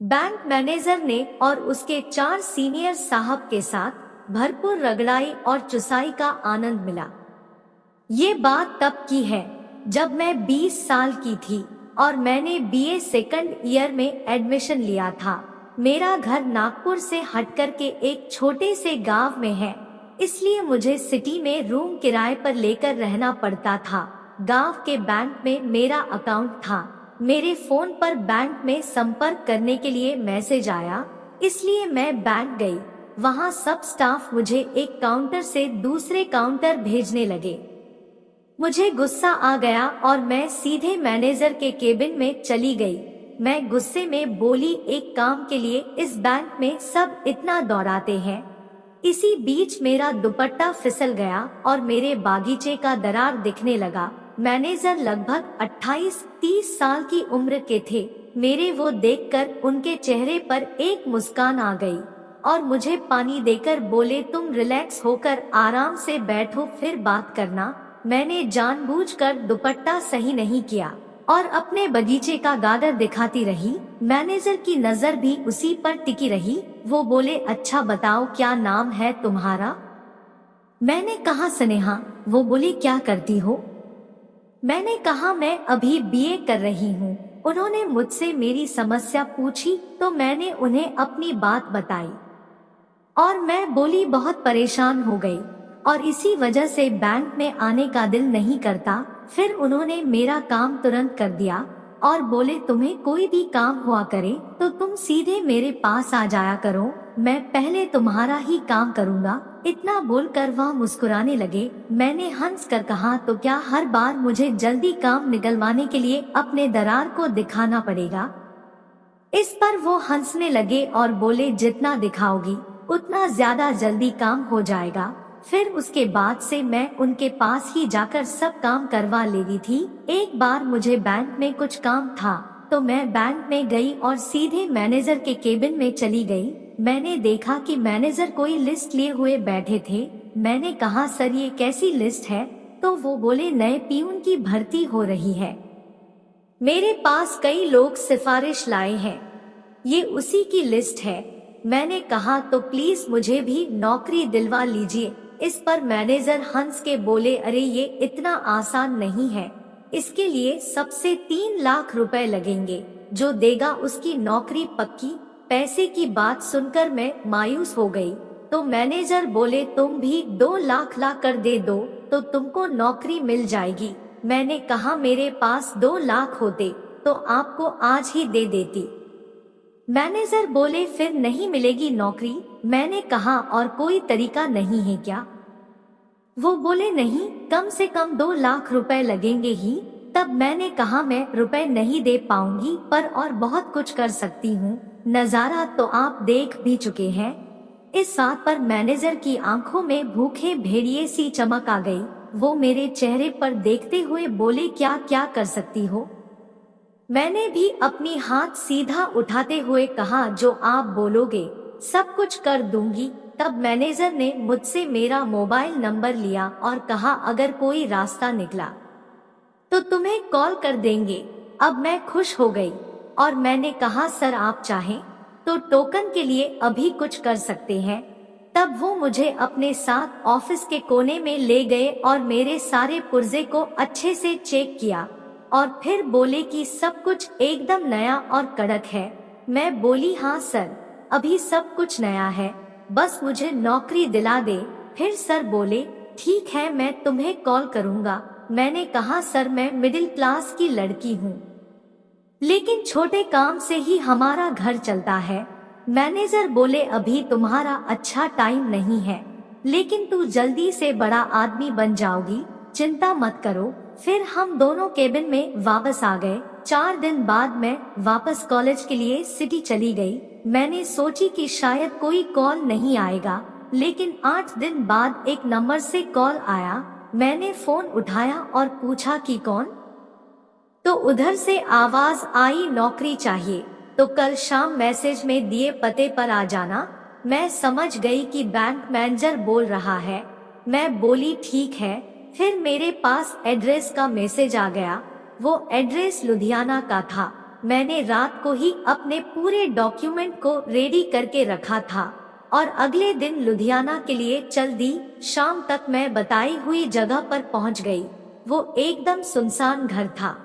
Bank manager ने और उसके 4 सीनियर साहब के साथ भरपूर रगड़ाई और चुसाई का आनंद मिला। ये बात तब की है जब मैं 20 साल की थी और मैंने बीए सेकंड ईयर में एडमिशन लिया था। मेरा घर नागपुर से हटकर के एक छोटे से गांव में है, इसलिए मुझे सिटी में रूम किराए पर लेकर रहना पड़ता था। गांव के बैंक में मेरा अकाउंट था। मेरे फोन पर बैंक में संपर्क करने के लिए मैसेज आया, इसलिए मैं बैंक गई। वहां सब स्टाफ मुझे एक काउंटर से दूसरे काउंटर भेजने लगे। मुझे गुस्सा आ गया और मैं सीधे मैनेजर के केबिन में चली गई। मैं गुस्से में बोली, एक काम के लिए इस बैंक में सब इतना दौड़ाते हैं। इसी बीच मेरा दुपट्टा फिसल गया और मेरे बागीचे का दरार दिखने लगा। मैनेजर लगभग 28-30 साल की उम्र के थे। मेरे वो देखकर उनके चेहरे पर एक मुस्कान आ गई और मुझे पानी देकर बोले, तुम रिलैक्स होकर आराम से बैठो, फिर बात करना। मैंने जानबूझकर दुपट्टा सही नहीं किया और अपने बगीचे का गार्डन दिखाती रही। मैनेजर की नजर भी उसी पर टिकी रही। वो बोले, अच्छा बताओ क्या नाम है तुम्हारा? मैंने कहा स्नेहा। वो बोली, क्या करती हो? मैंने कहा मैं अभी बीए कर रही हूँ। उन्होंने मुझसे मेरी समस्या पूछी तो मैंने उन्हें अपनी बात बताई और मैं बोली बहुत परेशान हो गई और इसी वजह से बैंक में आने का दिल नहीं करता। फिर उन्होंने मेरा काम तुरंत कर दिया और बोले, तुम्हें कोई भी काम हुआ करे तो तुम सीधे मेरे पास आ जाया करो, मैं पहले तुम्हारा ही काम करूँगा। इतना बोलकर वह मुस्कुराने लगे। मैंने हंस कर कहा, तो क्या हर बार मुझे जल्दी काम निकलवाने के लिए अपने दरार को दिखाना पड़ेगा? इस पर वो हंसने लगे और बोले, जितना दिखाओगी उतना ज्यादा जल्दी काम हो जाएगा। फिर उसके बाद से मैं उनके पास ही जाकर सब काम करवा लेती थी। एक बार मुझे बैंक में कुछ काम था तो मैं बैंक में गई और सीधे मैनेजर के केबिन में चली गई। मैंने देखा कि मैनेजर कोई लिस्ट लिए हुए बैठे थे। मैंने कहा, सर ये कैसी लिस्ट है? तो वो बोले, नए पियून की भर्ती हो रही है, मेरे पास कई लोग सिफारिश लाए हैं, ये उसी की लिस्ट है। मैंने कहा, तो प्लीज मुझे भी नौकरी दिलवा लीजिए। इस पर मैनेजर हंस के बोले, अरे ये इतना आसान नहीं है, इसके लिए सबसे 3 लाख रुपए लगेंगे, जो देगा उसकी नौकरी पक्की। पैसे की बात सुनकर मैं मायूस हो गई। तो मैनेजर बोले, तुम भी 2 लाख ला कर दे दो तो तुमको नौकरी मिल जाएगी। मैंने कहा, मेरे पास 2 लाख होते तो आपको आज ही दे देती। मैनेजर बोले, फिर नहीं मिलेगी नौकरी? मैंने कहा, और कोई तरीका नहीं है क्या? वो बोले, नहीं, कम से कम 2 लाख रुपए लगेंगे ही। तब मैंने कहा, मैं रुपए नहीं दे पाऊंगी पर और बहुत कुछ कर सकती हूँ। नजारा तो आप देख भी चुके हैं। इस बात पर मैनेजर की आंखों में भूखे भेड़िए सी चमक आ गई। वो मेरे चेहरे पर देखते हुए बोले, क्या क्या कर सकती हो? मैंने भी अपनी हाथ सीधा उठाते हुए कहा, जो आप बोलोगे सब कुछ कर दूंगी। तब मैनेजर ने मुझसे मेरा मोबाइल नंबर लिया और कहा, अगर कोई रास्ता निकला तो तुम्हें कॉल कर देंगे। अब मैं खुश हो गई और मैंने कहा, सर आप चाहें तो टोकन के लिए अभी कुछ कर सकते हैं। तब वो मुझे अपने साथ ऑफिस के कोने में ले गए और मेरे सारे पुर्जे को अच्छे से चेक किया और फिर बोले कि सब कुछ एकदम नया और कड़क है। मैं बोली, हाँ सर, अभी सब कुछ नया है, बस मुझे नौकरी दिला दे। फिर सर बोले, ठीक है, मैं तुम्हें कॉल करूँगा। मैंने कहा, सर मैं मिडिल क्लास की लड़की हूँ, लेकिन छोटे काम से ही हमारा घर चलता है। मैनेजर बोले, अभी तुम्हारा अच्छा टाइम नहीं है, लेकिन तू जल्दी से बड़ा आदमी बन जाओगी, चिंता मत करो। फिर हम दोनों केबिन में वापस आ गए। 4 दिन बाद मैं वापस कॉलेज के लिए सिटी चली गई। मैंने सोची कि शायद कोई कॉल नहीं आएगा, लेकिन 8 दिन बाद एक नंबर से कॉल आया। मैंने फोन उठाया और पूछा कि कौन? तो उधर से आवाज आई, नौकरी चाहिए तो कल शाम मैसेज में दिए पते पर आ जाना। मैं समझ गई कि बैंक मैनेजर बोल रहा है। मैं बोली, ठीक है। फिर मेरे पास एड्रेस का मैसेज आ गया। वो एड्रेस लुधियाना का था। मैंने रात को ही अपने पूरे डॉक्यूमेंट को रेडी करके रखा था और अगले दिन लुधियाना के लिए चल दी। शाम तक मैं बताई हुई जगह पर पहुंच गई। वो एकदम सुनसान घर था।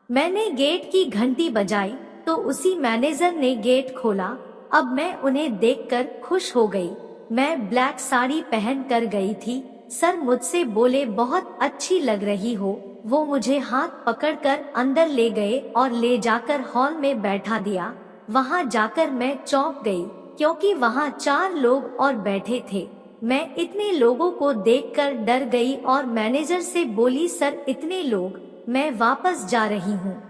मैंने गेट की घंटी बजाई तो उसी मैनेजर ने गेट खोला। अब मैं उन्हें देखकर खुश हो गई। मैं ब्लैक साड़ी पहन कर गई थी। सर मुझसे बोले बहुत अच्छी लग रही हो। वो मुझे हाथ पकड़कर अंदर ले गए और ले जाकर हॉल में बैठा दिया। वहां जाकर मैं चौंक गई क्योंकि वहां 4 लोग और बैठे थे। मैं इतने लोगों को देखकर डर गई और मैनेजर से बोली सर इतने लोग, मैं वापस जा रही हूँ।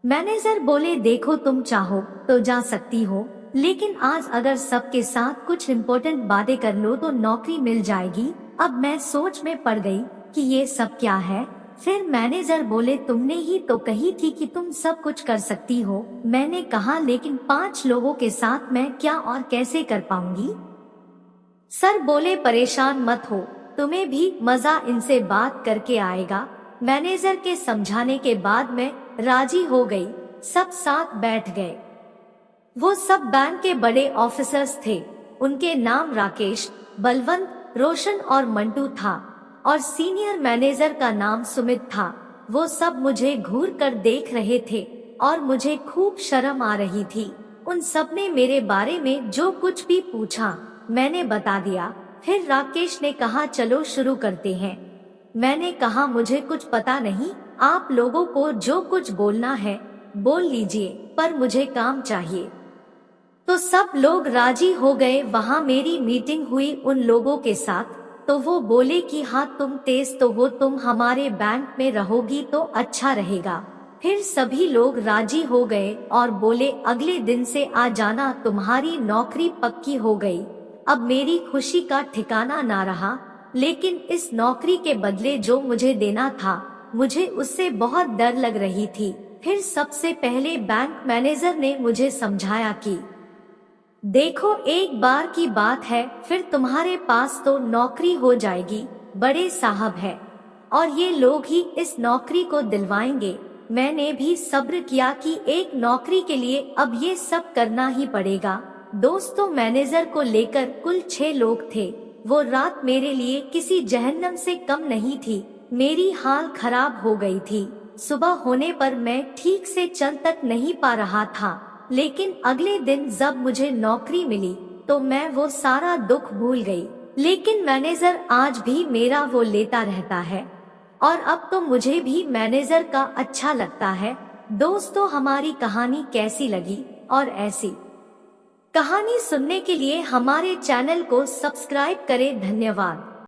मैनेजर बोले देखो तुम चाहो तो जा सकती हो, लेकिन आज अगर सबके साथ कुछ इम्पोर्टेंट बातें कर लो तो नौकरी मिल जाएगी। अब मैं सोच में पड़ गई कि ये सब क्या है। फिर मैनेजर बोले तुमने ही तो कही थी कि तुम सब कुछ कर सकती हो। मैंने कहा लेकिन 5 लोगों के साथ मैं क्या और कैसे कर पाऊंगी। सर बोले परेशान मत हो, तुम्हें भी मजा इनसे बात करके आएगा। मैनेजर के समझाने के बाद मैं राजी हो गई। सब साथ बैठ गए। वो सब बैंक के बड़े ऑफिसर्स थे। उनके नाम राकेश, बलवंत, रोशन और मंटू था और सीनियर मैनेजर का नाम सुमित था। वो सब मुझे घूर कर देख रहे थे और मुझे खूब शर्म आ रही थी। उन सब ने मेरे बारे में जो कुछ भी पूछा मैंने बता दिया। फिर राकेश ने कहा चलो शुरू करते हैं। मैंने कहा मुझे कुछ पता नहीं, आप लोगों को जो कुछ बोलना है बोल लीजिए, पर मुझे काम चाहिए। तो सब लोग राजी हो गए। वहाँ मेरी मीटिंग हुई उन लोगों के साथ। तो वो बोले कि हाँ तुम तेज तो हो, तुम हमारे बैंक में रहोगी तो अच्छा रहेगा। फिर सभी लोग राजी हो गए और बोले अगले दिन से आ जाना, तुम्हारी नौकरी पक्की हो गई। अब मेरी खुशी का ठिकाना ना रहा, लेकिन इस नौकरी के बदले जो मुझे देना था मुझे उससे बहुत डर लग रही थी। फिर सबसे पहले बैंक मैनेजर ने मुझे समझाया कि देखो एक बार की बात है, फिर तुम्हारे पास तो नौकरी हो जाएगी, बड़े साहब है और ये लोग ही इस नौकरी को दिलवाएंगे। मैंने भी सब्र किया कि एक नौकरी के लिए अब ये सब करना ही पड़ेगा। दोस्तों मैनेजर को लेकर कुल 6 लोग थे। वो रात मेरे लिए किसी जहन्नम से कम नहीं थी। मेरी हाल खराब हो गई थी। सुबह होने पर मैं ठीक से चल तक नहीं पा रहा था, लेकिन अगले दिन जब मुझे नौकरी मिली तो मैं वो सारा दुख भूल गई। लेकिन मैनेजर आज भी मेरा वो लेता रहता है और अब तो मुझे भी मैनेजर का अच्छा लगता है। दोस्तों हमारी कहानी कैसी लगी और ऐसी कहानी सुनने के लिए हमारे चैनल को सब्सक्राइब करें। धन्यवाद।